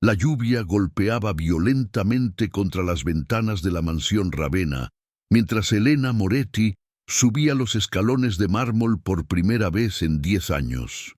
La lluvia golpeaba violentamente contra las ventanas de la mansión Ravenna, mientras Elena Moretti subía los escalones de mármol por primera vez en 10 años.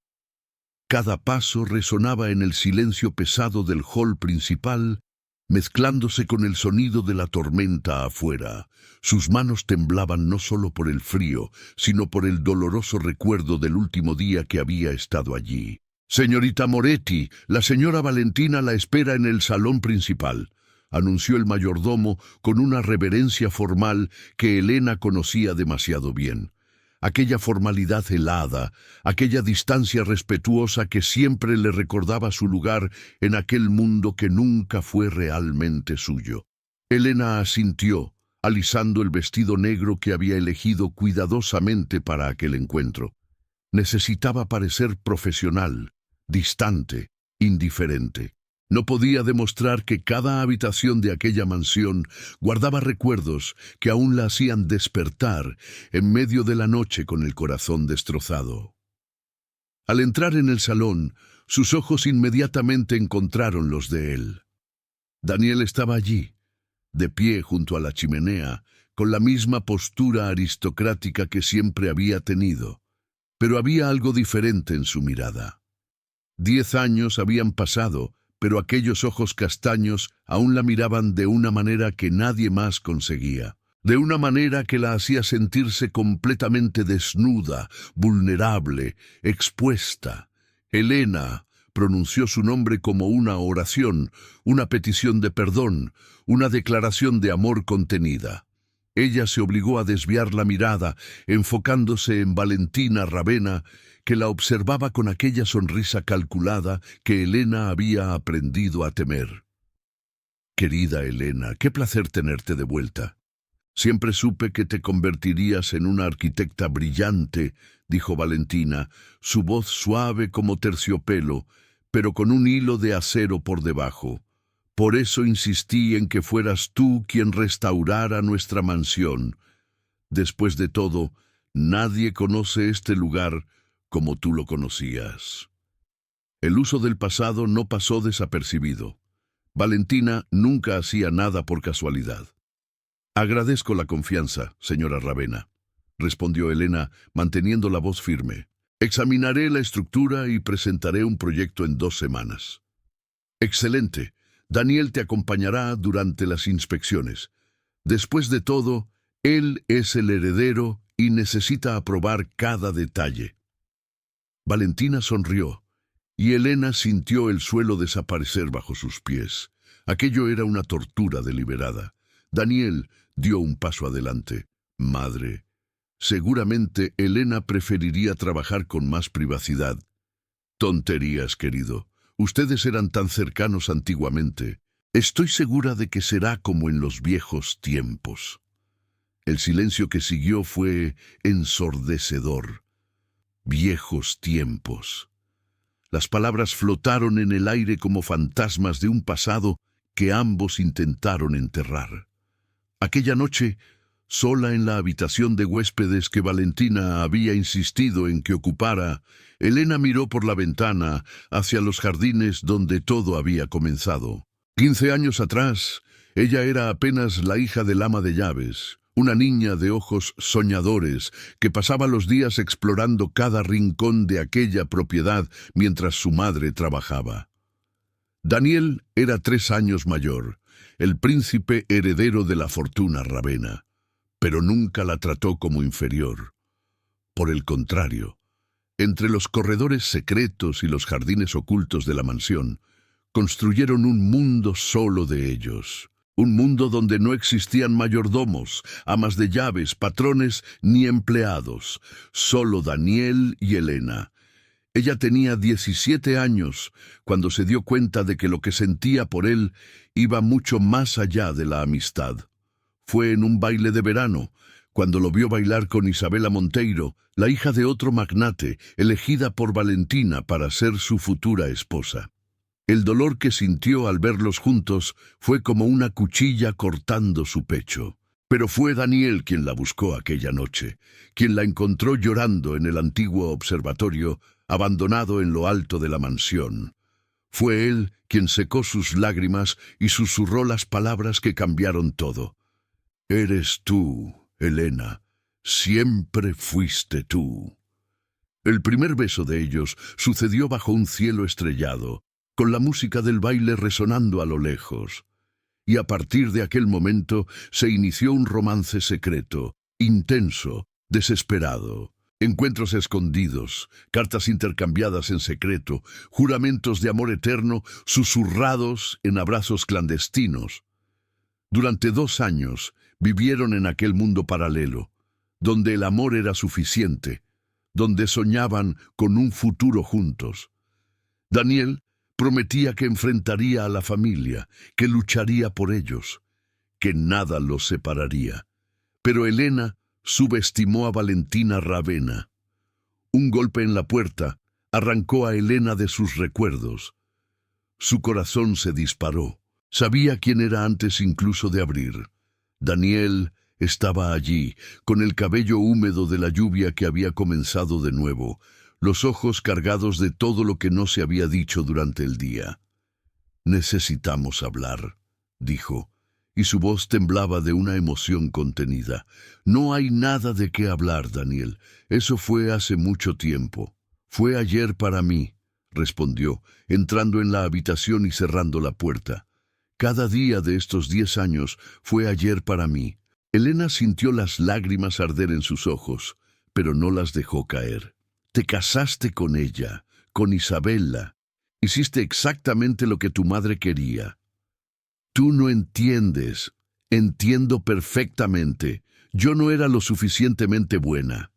Cada paso resonaba en el silencio pesado del hall principal, mezclándose con el sonido de la tormenta afuera. Sus manos temblaban no solo por el frío, sino por el doloroso recuerdo del último día que había estado allí. «Señorita Moretti, la señora Valentina la espera en el salón principal», anunció el mayordomo con una reverencia formal que Elena conocía demasiado bien. Aquella formalidad helada, aquella distancia respetuosa que siempre le recordaba su lugar en aquel mundo que nunca fue realmente suyo. Elena asintió, alisando el vestido negro que había elegido cuidadosamente para aquel encuentro. Necesitaba parecer profesional, distante, indiferente. No podía demostrar que cada habitación de aquella mansión guardaba recuerdos que aún la hacían despertar en medio de la noche con el corazón destrozado. Al entrar en el salón, sus ojos inmediatamente encontraron los de él. Daniel estaba allí, de pie junto a la chimenea, con la misma postura aristocrática que siempre había tenido, pero había algo diferente en su mirada. 10 años habían pasado, pero aquellos ojos castaños aún la miraban de una manera que nadie más conseguía, de una manera que la hacía sentirse completamente desnuda, vulnerable, expuesta. Elena pronunció su nombre como una oración, una petición de perdón, una declaración de amor contenida. Ella se obligó a desviar la mirada, enfocándose en Valentina Ravenna, que la observaba con aquella sonrisa calculada que Elena había aprendido a temer. «Querida Elena, qué placer tenerte de vuelta. Siempre supe que te convertirías en una arquitecta brillante», dijo Valentina, su voz suave como terciopelo, pero con un hilo de acero por debajo. «Por eso insistí en que fueras tú quien restaurara nuestra mansión. Después de todo, nadie conoce este lugar como tú lo conocías». El uso del pasado no pasó desapercibido. Valentina nunca hacía nada por casualidad. «Agradezco la confianza, señora Ravenna», respondió Elena, manteniendo la voz firme. «Examinaré la estructura y presentaré un proyecto en 2 semanas». «Excelente. Daniel te acompañará durante las inspecciones. Después de todo, él es el heredero y necesita aprobar cada detalle». Valentina sonrió, y Elena sintió el suelo desaparecer bajo sus pies. Aquello era una tortura deliberada. Daniel dio un paso adelante. «Madre, seguramente Elena preferiría trabajar con más privacidad». «Tonterías, querido. Ustedes eran tan cercanos antiguamente. Estoy segura de que será como en los viejos tiempos». El silencio que siguió fue ensordecedor. Viejos tiempos. Las palabras flotaron en el aire como fantasmas de un pasado que ambos intentaron enterrar. Aquella noche, sola en la habitación de huéspedes que Valentina había insistido en que ocupara, Elena miró por la ventana hacia los jardines donde todo había comenzado. 15 años atrás, ella era apenas la hija del ama de llaves, una niña de ojos soñadores que pasaba los días explorando cada rincón de aquella propiedad mientras su madre trabajaba. Daniel era 3 años mayor, el príncipe heredero de la fortuna Ravenna, pero nunca la trató como inferior. Por el contrario, entre los corredores secretos y los jardines ocultos de la mansión, construyeron un mundo solo de ellos. Un mundo donde no existían mayordomos, amas de llaves, patrones ni empleados. Solo Daniel y Elena. Ella tenía 17 años cuando se dio cuenta de que lo que sentía por él iba mucho más allá de la amistad. Fue en un baile de verano, cuando lo vio bailar con Isabela Monteiro, la hija de otro magnate, elegida por Valentina para ser su futura esposa. El dolor que sintió al verlos juntos fue como una cuchilla cortando su pecho. Pero fue Daniel quien la buscó aquella noche, quien la encontró llorando en el antiguo observatorio, abandonado en lo alto de la mansión. Fue él quien secó sus lágrimas y susurró las palabras que cambiaron todo. Eres tú, Elena. Siempre fuiste tú. El primer beso de ellos sucedió bajo un cielo estrellado, con la música del baile resonando a lo lejos. Y a partir de aquel momento se inició un romance secreto, intenso, desesperado. Encuentros escondidos, cartas intercambiadas en secreto, juramentos de amor eterno susurrados en abrazos clandestinos. Durante 2 años vivieron en aquel mundo paralelo, donde el amor era suficiente, donde soñaban con un futuro juntos. Daniel prometía que enfrentaría a la familia, que lucharía por ellos, que nada los separaría. Pero Elena subestimó a Valentina Ravenna. Un golpe en la puerta arrancó a Elena de sus recuerdos. Su corazón se disparó. Sabía quién era antes incluso de abrir. Daniel estaba allí, con el cabello húmedo de la lluvia que había comenzado de nuevo, los ojos cargados de todo lo que no se había dicho durante el día. «Necesitamos hablar», dijo, y su voz temblaba de una emoción contenida. «No hay nada de qué hablar, Daniel. Eso fue hace mucho tiempo. Fue ayer para mí», respondió, entrando en la habitación y cerrando la puerta. «Cada día de estos 10 años fue ayer para mí». Elena sintió las lágrimas arder en sus ojos, pero no las dejó caer. «Te casaste con ella, con Isabella. Hiciste exactamente lo que tu madre quería». «Tú no entiendes». «Entiendo perfectamente. Yo no era lo suficientemente buena.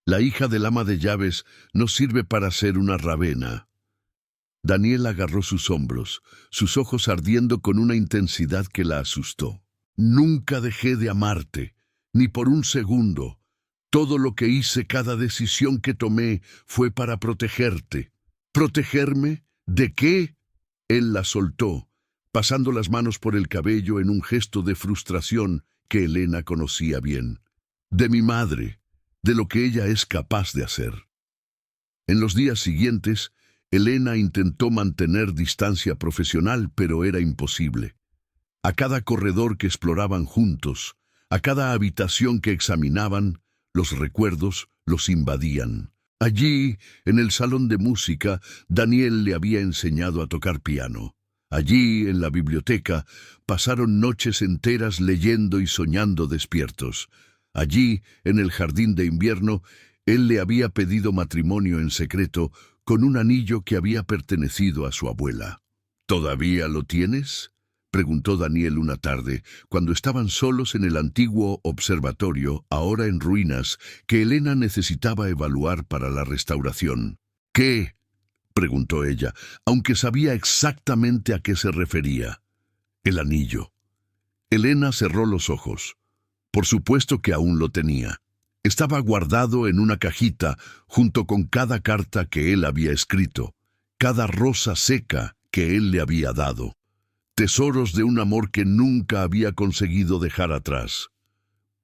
La hija del ama de llaves no sirve para ser una Ravenna». Daniel agarró sus hombros, sus ojos ardiendo con una intensidad que la asustó. «Nunca dejé de amarte, ni por un segundo. Todo lo que hice, cada decisión que tomé, fue para protegerte». «¿Protegerme? ¿De qué?». Él la soltó, pasando las manos por el cabello en un gesto de frustración que Elena conocía bien. «De mi madre, de lo que ella es capaz de hacer». En los días siguientes, Elena intentó mantener distancia profesional, pero era imposible. A cada corredor que exploraban juntos, a cada habitación que examinaban, los recuerdos los invadían. Allí, en el salón de música, Daniel le había enseñado a tocar piano. Allí, en la biblioteca, pasaron noches enteras leyendo y soñando despiertos. Allí, en el jardín de invierno, él le había pedido matrimonio en secreto con un anillo que había pertenecido a su abuela. «¿Todavía lo tienes?», preguntó Daniel una tarde, cuando estaban solos en el antiguo observatorio, ahora en ruinas, que Elena necesitaba evaluar para la restauración. «¿Qué?», preguntó ella, aunque sabía exactamente a qué se refería. «El anillo». Elena cerró los ojos. Por supuesto que aún lo tenía. Estaba guardado en una cajita, junto con cada carta que él había escrito, cada rosa seca que él le había dado. Tesoros de un amor que nunca había conseguido dejar atrás.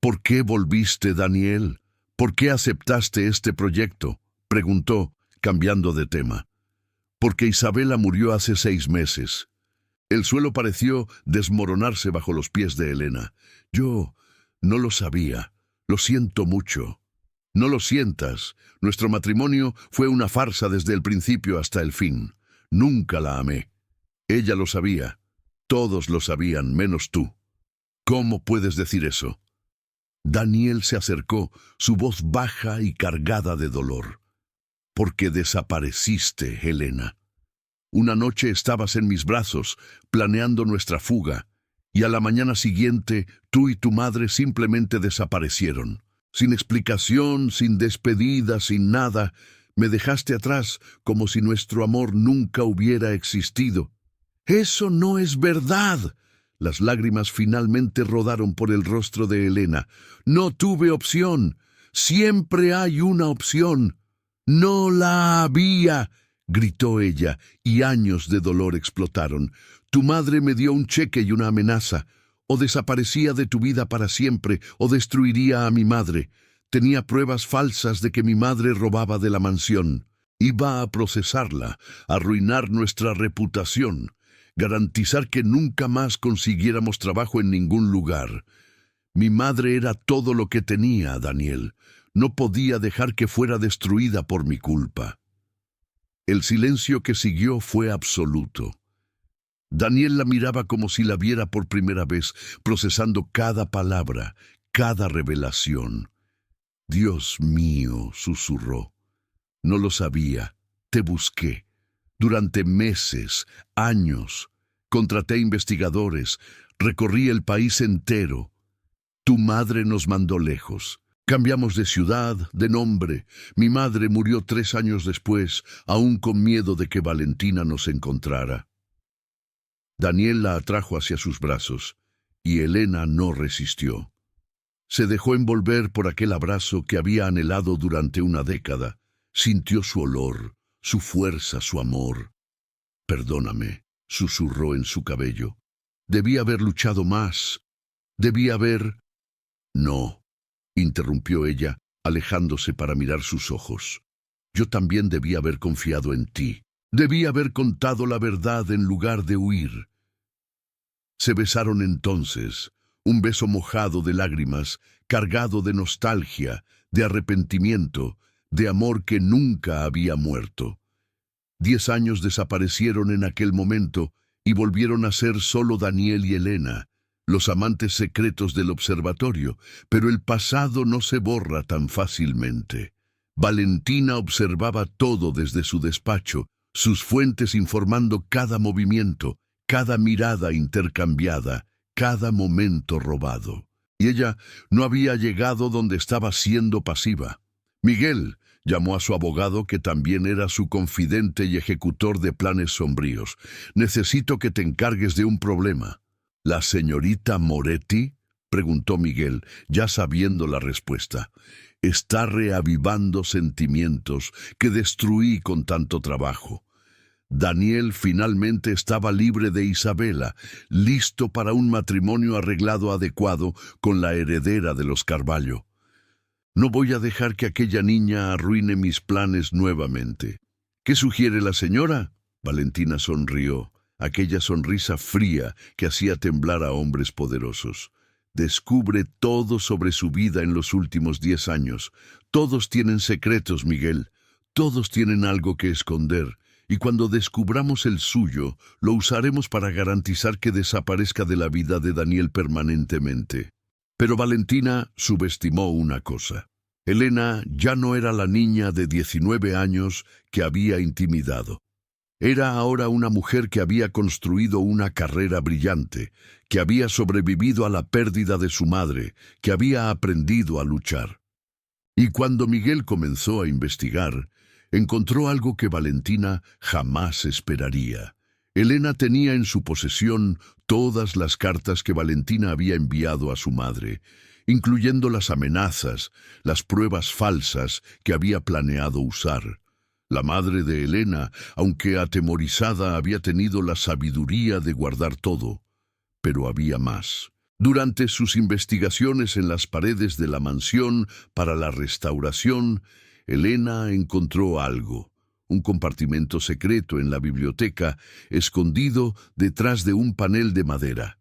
«¿Por qué volviste, Daniel? ¿Por qué aceptaste este proyecto?», preguntó, cambiando de tema. «Porque Isabella murió hace 6 meses». El suelo pareció desmoronarse bajo los pies de Elena. «Yo no lo sabía. Lo siento mucho». «No lo sientas. Nuestro matrimonio fue una farsa desde el principio hasta el fin. Nunca la amé. Ella lo sabía. Todos lo sabían, menos tú». «¿Cómo puedes decir eso?». Daniel se acercó, su voz baja y cargada de dolor. «Porque desapareciste, Elena. Una noche estabas en mis brazos, planeando nuestra fuga, y a la mañana siguiente tú y tu madre simplemente desaparecieron. Sin explicación, sin despedida, sin nada, me dejaste atrás como si nuestro amor nunca hubiera existido». «Eso no es verdad». Las lágrimas finalmente rodaron por el rostro de Elena. «No tuve opción. Siempre hay una opción». «No la había», gritó ella, y años de dolor explotaron. «Tu madre me dio un cheque y una amenaza. O desaparecía de tu vida para siempre, o destruiría a mi madre. Tenía pruebas falsas de que mi madre robaba de la mansión. Iba a procesarla, arruinar nuestra reputación, garantizar que nunca más consiguiéramos trabajo en ningún lugar. Mi madre era todo lo que tenía, Daniel. No podía dejar que fuera destruida por mi culpa. El silencio que siguió fue absoluto. Daniel la miraba como si la viera por primera vez, procesando cada palabra, cada revelación. «Dios mío», susurró. «No lo sabía. Te busqué. Durante meses, años. Contraté investigadores. Recorrí el país entero. Tu madre nos mandó lejos. Cambiamos de ciudad, de nombre. Mi madre murió 3 años después, aún con miedo de que Valentina nos encontrara». Daniel la atrajo hacia sus brazos, y Elena no resistió. Se dejó envolver por aquel abrazo que había anhelado durante una década. Sintió su olor, su fuerza, su amor. «Perdóname», susurró en su cabello. «Debí haber luchado más. Debí haber...» «No», interrumpió ella, alejándose para mirar sus ojos. «Yo también debí haber confiado en ti. Debí haber contado la verdad en lugar de huir». Se besaron entonces, un beso mojado de lágrimas, cargado de nostalgia, de arrepentimiento, de amor que nunca había muerto. 10 años desaparecieron en aquel momento y volvieron a ser solo Daniel y Elena, los amantes secretos del observatorio, pero el pasado no se borra tan fácilmente. Valentina observaba todo desde su despacho, sus fuentes informando cada movimiento, cada mirada intercambiada, cada momento robado. Y ella no había llegado donde estaba siendo pasiva. «Miguel», llamó a su abogado, que también era su confidente y ejecutor de planes sombríos. «Necesito que te encargues de un problema». «¿La señorita Moretti?», preguntó Miguel, ya sabiendo la respuesta. «Está reavivando sentimientos que destruí con tanto trabajo». Daniel finalmente estaba libre de Isabela, listo para un matrimonio arreglado adecuado con la heredera de los Carvalho. «No voy a dejar que aquella niña arruine mis planes nuevamente». «¿Qué sugiere la señora?». Valentina sonrió, aquella sonrisa fría que hacía temblar a hombres poderosos. «Descubre todo sobre su vida en los últimos 10 años. Todos tienen secretos, Miguel. Todos tienen algo que esconder. Y cuando descubramos el suyo, lo usaremos para garantizar que desaparezca de la vida de Daniel permanentemente». Pero Valentina subestimó una cosa. Elena ya no era la niña de 19 años que había intimidado. Era ahora una mujer que había construido una carrera brillante, que había sobrevivido a la pérdida de su madre, que había aprendido a luchar. Y cuando Miguel comenzó a investigar, encontró algo que Valentina jamás esperaría. Elena tenía en su posesión todas las cartas que Valentina había enviado a su madre, incluyendo las amenazas, las pruebas falsas que había planeado usar. La madre de Elena, aunque atemorizada, había tenido la sabiduría de guardar todo. Pero había más. Durante sus investigaciones en las paredes de la mansión para la restauración, Elena encontró algo. Un compartimento secreto en la biblioteca, escondido detrás de un panel de madera.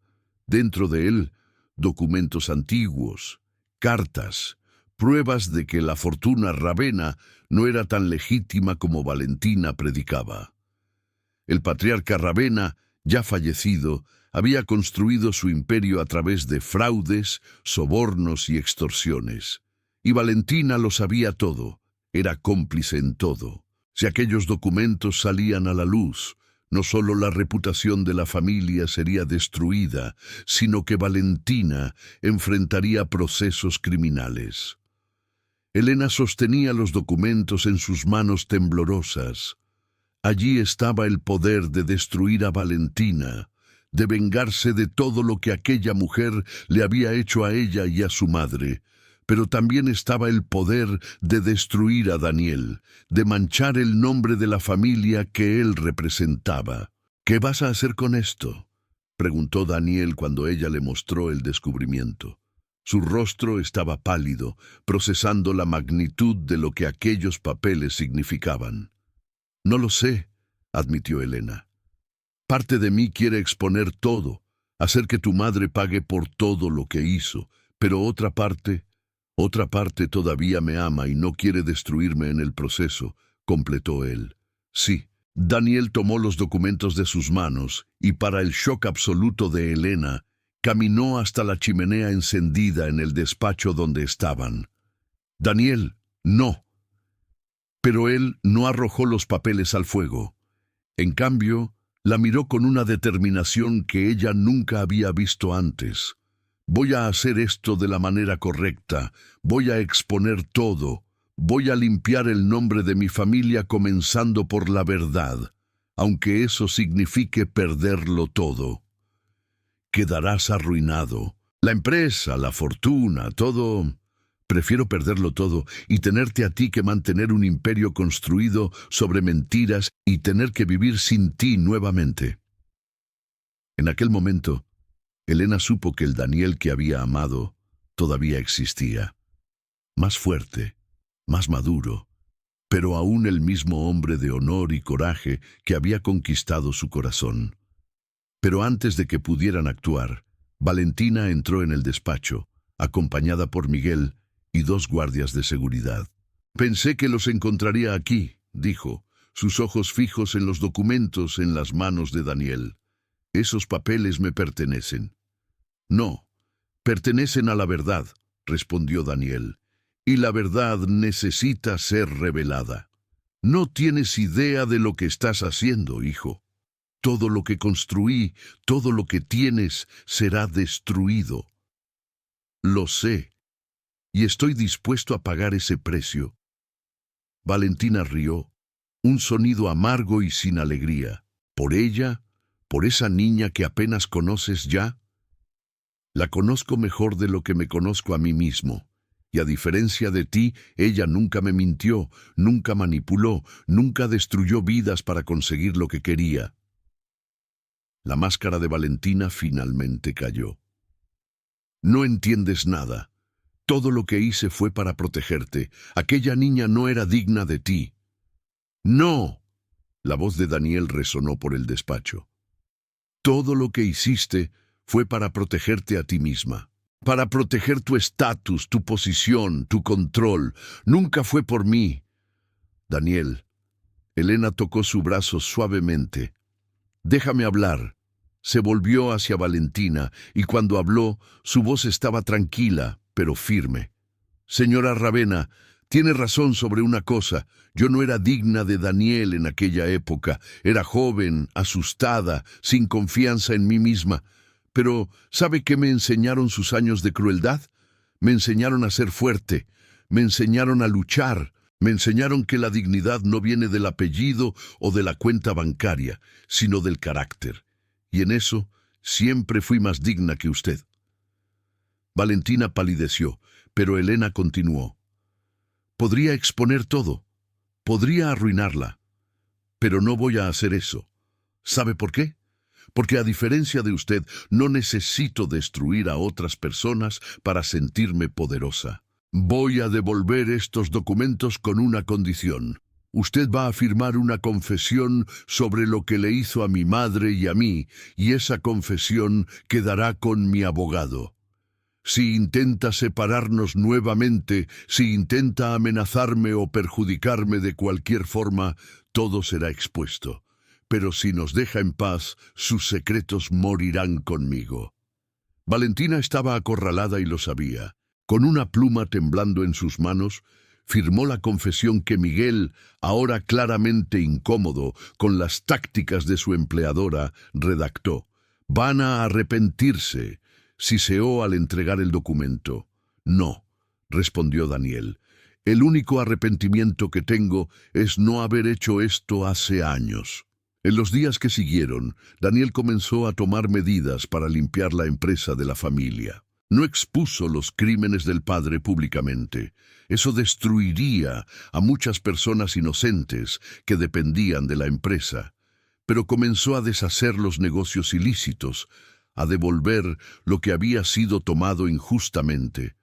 Dentro de él, documentos antiguos, cartas, pruebas de que la fortuna Ravenna no era tan legítima como Valentina predicaba. El patriarca Ravenna, ya fallecido, había construido su imperio a través de fraudes, sobornos y extorsiones. Y Valentina lo sabía todo, era cómplice en todo. Si aquellos documentos salían a la luz, no solo la reputación de la familia sería destruida, sino que Valentina enfrentaría procesos criminales. Elena sostenía los documentos en sus manos temblorosas. Allí estaba el poder de destruir a Valentina, de vengarse de todo lo que aquella mujer le había hecho a ella y a su madre. Pero también estaba el poder de destruir a Daniel, de manchar el nombre de la familia que él representaba. «¿Qué vas a hacer con esto?», preguntó Daniel cuando ella le mostró el descubrimiento. Su rostro estaba pálido, procesando la magnitud de lo que aquellos papeles significaban. No lo sé, admitió Elena. Parte de mí quiere exponer todo, hacer que tu madre pague por todo lo que hizo, pero otra parte todavía me ama y no quiere destruirme en el proceso, completó él. Sí. Daniel tomó los documentos de sus manos y, para el shock absoluto de Elena, caminó hasta la chimenea encendida en el despacho donde estaban. Daniel, no. Pero él no arrojó los papeles al fuego. En cambio, la miró con una determinación que ella nunca había visto antes. Voy a hacer esto de la manera correcta, voy a exponer todo. Voy a limpiar el nombre de mi familia comenzando por la verdad, aunque eso signifique perderlo todo. Quedarás arruinado. La empresa, la fortuna, todo. Prefiero perderlo todo y tenerte a ti que mantener un imperio construido sobre mentiras y tener que vivir sin ti nuevamente. En aquel momento, Elena supo que el Daniel que había amado todavía existía. Más fuerte, más maduro, pero aún el mismo hombre de honor y coraje que había conquistado su corazón. Pero antes de que pudieran actuar, Valentina entró en el despacho, acompañada por Miguel y 2 guardias de seguridad. Pensé que los encontraría aquí, dijo, sus ojos fijos en los documentos en las manos de Daniel. Esos papeles me pertenecen. No, pertenecen a la verdad, respondió Daniel. Y la verdad necesita ser revelada. No tienes idea de lo que estás haciendo, hijo. Todo lo que construí, todo lo que tienes, será destruido. Lo sé, y estoy dispuesto a pagar ese precio. Valentina rió, un sonido amargo y sin alegría. ¿Por ella? ¿Por esa niña que apenas conoces ya? La conozco mejor de lo que me conozco a mí mismo. Y a diferencia de ti, ella nunca me mintió, nunca manipuló, nunca destruyó vidas para conseguir lo que quería. La máscara de Valentina finalmente cayó. No entiendes nada. Todo lo que hice fue para protegerte. Aquella niña no era digna de ti. ¡No! La voz de Daniel resonó por el despacho. Todo lo que hiciste fue para protegerte a ti misma. Para proteger tu estatus, tu posición, tu control. Nunca fue por mí. Daniel. Elena tocó su brazo suavemente. Déjame hablar. Se volvió hacia Valentina y cuando habló, su voz estaba tranquila, pero firme. Señora Ravenna, tiene razón sobre una cosa. Yo no era digna de Daniel en aquella época. Era joven, asustada, sin confianza en mí misma. Pero, ¿sabe qué me enseñaron sus años de crueldad? Me enseñaron a ser fuerte, me enseñaron a luchar, me enseñaron que la dignidad no viene del apellido o de la cuenta bancaria, sino del carácter. Y en eso siempre fui más digna que usted. Valentina palideció, pero Elena continuó. Podría exponer todo, podría arruinarla, pero no voy a hacer eso. ¿Sabe por qué? Porque a diferencia de usted, no necesito destruir a otras personas para sentirme poderosa. Voy a devolver estos documentos con una condición. Usted va a firmar una confesión sobre lo que le hizo a mi madre y a mí, y esa confesión quedará con mi abogado. Si intenta separarnos nuevamente, si intenta amenazarme o perjudicarme de cualquier forma, todo será expuesto. Pero si nos deja en paz, sus secretos morirán conmigo. Valentina estaba acorralada y lo sabía. Con una pluma temblando en sus manos, firmó la confesión que Miguel, ahora claramente incómodo con las tácticas de su empleadora, redactó. Van a arrepentirse, siseó al entregar el documento. No, respondió Daniel. El único arrepentimiento que tengo es no haber hecho esto hace años. En los días que siguieron, Daniel comenzó a tomar medidas para limpiar la empresa de la familia. No expuso los crímenes del padre públicamente. Eso destruiría a muchas personas inocentes que dependían de la empresa. Pero comenzó a deshacer los negocios ilícitos, a devolver lo que había sido tomado injustamente,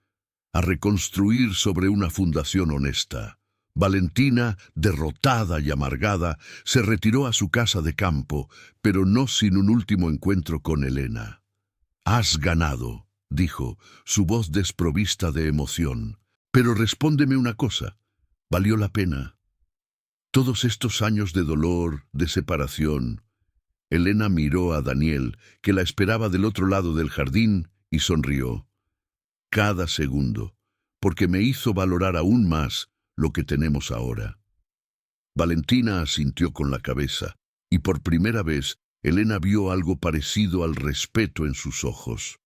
a reconstruir sobre una fundación honesta. Valentina, derrotada y amargada, se retiró a su casa de campo, pero no sin un último encuentro con Elena. «Has ganado», dijo, su voz desprovista de emoción. «Pero respóndeme una cosa, ¿valió la pena? Todos estos años de dolor, de separación». Elena miró a Daniel, que la esperaba del otro lado del jardín, y sonrió. «Cada segundo, porque me hizo valorar aún más lo que tenemos ahora». Valentina asintió con la cabeza, y por primera vez Elena vio algo parecido al respeto en sus ojos.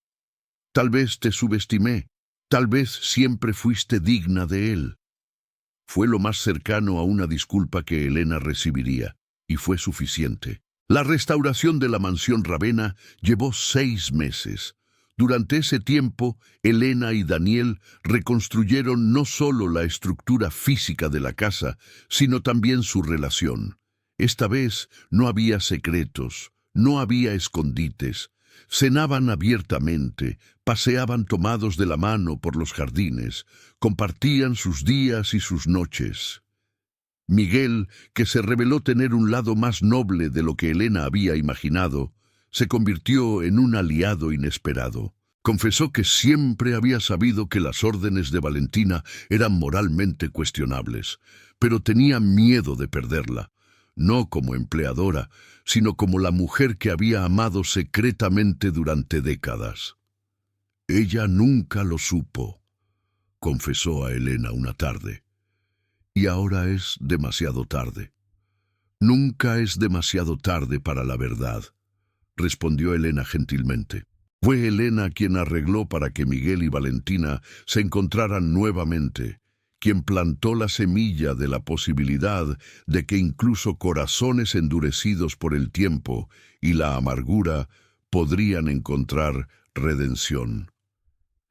«Tal vez te subestimé, tal vez siempre fuiste digna de él». Fue lo más cercano a una disculpa que Elena recibiría, y fue suficiente. La restauración de la mansión Ravenna llevó 6 meses. Durante ese tiempo, Elena y Daniel reconstruyeron no solo la estructura física de la casa, sino también su relación. Esta vez no había secretos, no había escondites. Cenaban abiertamente, paseaban tomados de la mano por los jardines, compartían sus días y sus noches. Miguel, que se reveló tener un lado más noble de lo que Elena había imaginado, se convirtió en un aliado inesperado. Confesó que siempre había sabido que las órdenes de Valentina eran moralmente cuestionables, pero tenía miedo de perderla, no como empleadora, sino como la mujer que había amado secretamente durante décadas. «Ella nunca lo supo», confesó a Elena una tarde. «Y ahora es demasiado tarde». «Nunca es demasiado tarde para la verdad», respondió Elena gentilmente. Fue Elena quien arregló para que Miguel y Valentina se encontraran nuevamente, quien plantó la semilla de la posibilidad de que incluso corazones endurecidos por el tiempo y la amargura podrían encontrar redención.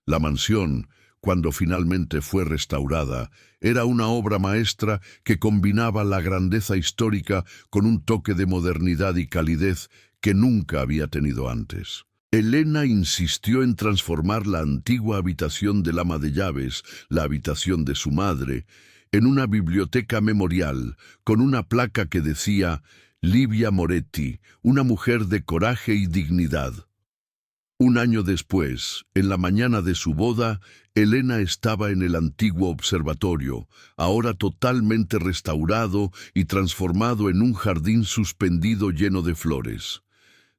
La mansión, cuando finalmente fue restaurada, era una obra maestra que combinaba la grandeza histórica con un toque de modernidad y calidez que nunca había tenido antes. Elena insistió en transformar la antigua habitación del ama de llaves, la habitación de su madre, en una biblioteca memorial con una placa que decía «Livia Moretti, una mujer de coraje y dignidad». Un año después, en la mañana de su boda, Elena estaba en el antiguo observatorio, ahora totalmente restaurado y transformado en un jardín suspendido lleno de flores.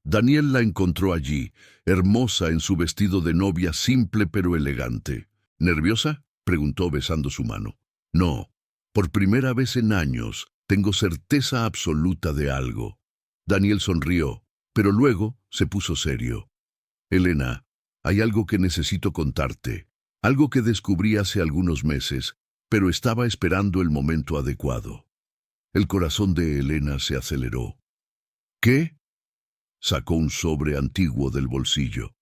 Daniel la encontró allí, hermosa en su vestido de novia simple pero elegante. «¿Nerviosa?», preguntó besando su mano. «No, por primera vez en años tengo certeza absoluta de algo». Daniel sonrió, pero luego se puso serio. «Elena, hay algo que necesito contarte, algo que descubrí hace algunos meses, pero estaba esperando el momento adecuado». El corazón de Elena se aceleró. «¿Qué?». Sacó un sobre antiguo del bolsillo.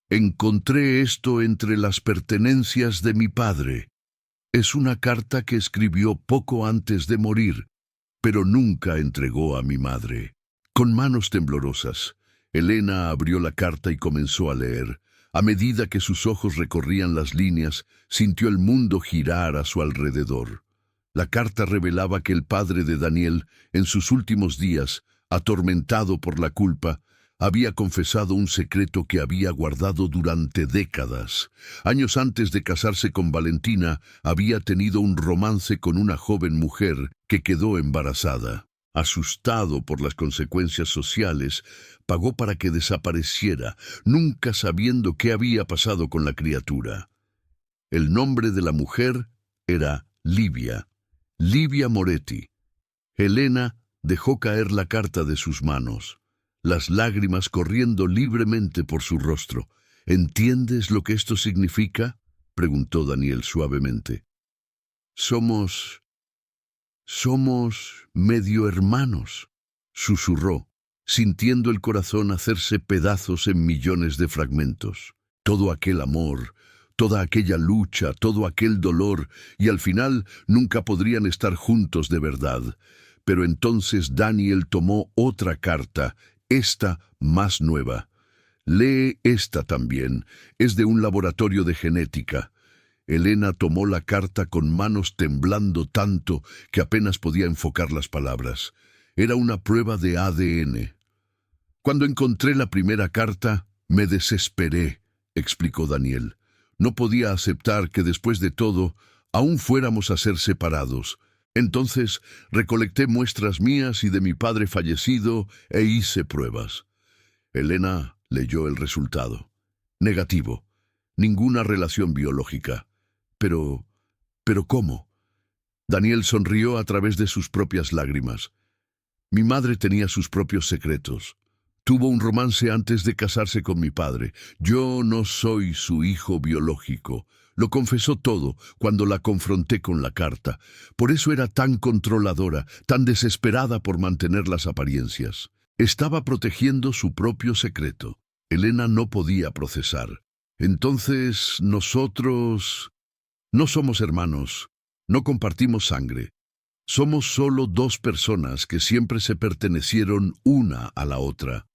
«Encontré esto entre las pertenencias de mi padre. Es una carta que escribió poco antes de morir, pero nunca entregó a mi madre». Con manos temblorosas, Elena abrió la carta y comenzó a leer. A medida que sus ojos recorrían las líneas, sintió el mundo girar a su alrededor. La carta revelaba que el padre de Daniel, en sus últimos días, atormentado por la culpa, había confesado un secreto que había guardado durante décadas. Años antes de casarse con Valentina, había tenido un romance con una joven mujer que quedó embarazada. Asustado por las consecuencias sociales, pagó para que desapareciera, nunca sabiendo qué había pasado con la criatura. El nombre de la mujer era Livia Moretti. Elena dejó caer la carta de sus manos, las lágrimas corriendo libremente por su rostro. «¿Entiendes lo que esto significa?», preguntó Daniel suavemente. Somos medio hermanos», susurró, sintiendo el corazón hacerse pedazos en millones de fragmentos. Todo aquel amor, toda aquella lucha, todo aquel dolor, y al final nunca podrían estar juntos de verdad. Pero entonces Daniel tomó otra carta, esta más nueva. «Lee esta también, es de un laboratorio de genética. Elena tomó la carta con manos temblando tanto que apenas podía enfocar las palabras. Era una prueba de ADN. Cuando encontré la primera carta, me desesperé, explicó Daniel. No podía aceptar que después de todo, aún fuéramos a ser separados. Entonces recolecté muestras mías y de mi padre fallecido e hice pruebas. Elena leyó el resultado. Negativo. Ninguna relación biológica. Pero ¿cómo? Daniel sonrió a través de sus propias lágrimas. Mi madre tenía sus propios secretos. Tuvo un romance antes de casarse con mi padre. Yo no soy su hijo biológico. Lo confesó todo cuando la confronté con la carta. Por eso era tan controladora, tan desesperada por mantener las apariencias. Estaba protegiendo su propio secreto. Elena no podía procesar. Entonces, nosotros no somos hermanos, no compartimos sangre. Somos solo dos personas que siempre se pertenecieron una a la otra,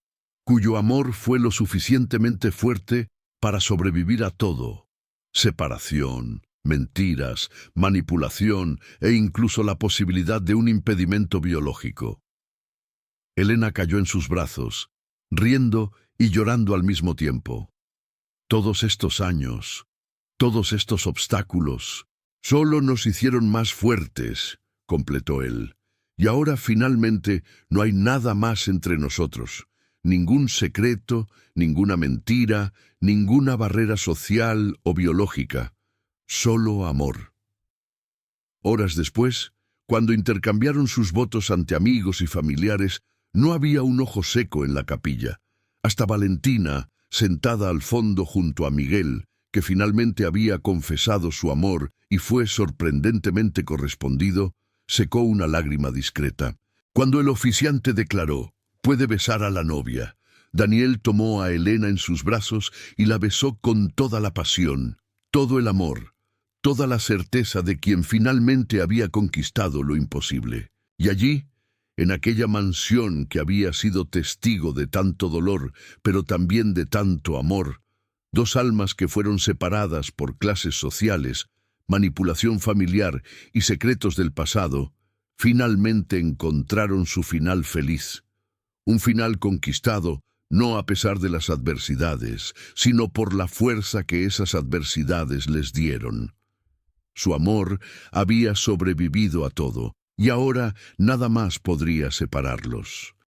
cuyo amor fue lo suficientemente fuerte para sobrevivir a todo. Separación, mentiras, manipulación e incluso la posibilidad de un impedimento biológico. Elena cayó en sus brazos, riendo y llorando al mismo tiempo. Todos estos años, todos estos obstáculos, solo nos hicieron más fuertes, completó él. Y ahora finalmente no hay nada más entre nosotros. Ningún secreto, ninguna mentira, ninguna barrera social o biológica. Solo amor. Horas después, cuando intercambiaron sus votos ante amigos y familiares, no había un ojo seco en la capilla. Hasta Valentina, sentada al fondo junto a Miguel, que finalmente había confesado su amor y fue sorprendentemente correspondido, secó una lágrima discreta. Cuando el oficiante declaró, «Puede besar a la novia», Daniel tomó a Elena en sus brazos y la besó con toda la pasión, todo el amor, toda la certeza de quien finalmente había conquistado lo imposible. Y allí, en aquella mansión que había sido testigo de tanto dolor, pero también de tanto amor, dos almas que fueron separadas por clases sociales, manipulación familiar y secretos del pasado, finalmente encontraron su final feliz. Un final conquistado no a pesar de las adversidades, sino por la fuerza que esas adversidades les dieron. Su amor había sobrevivido a todo, y ahora nada más podría separarlos.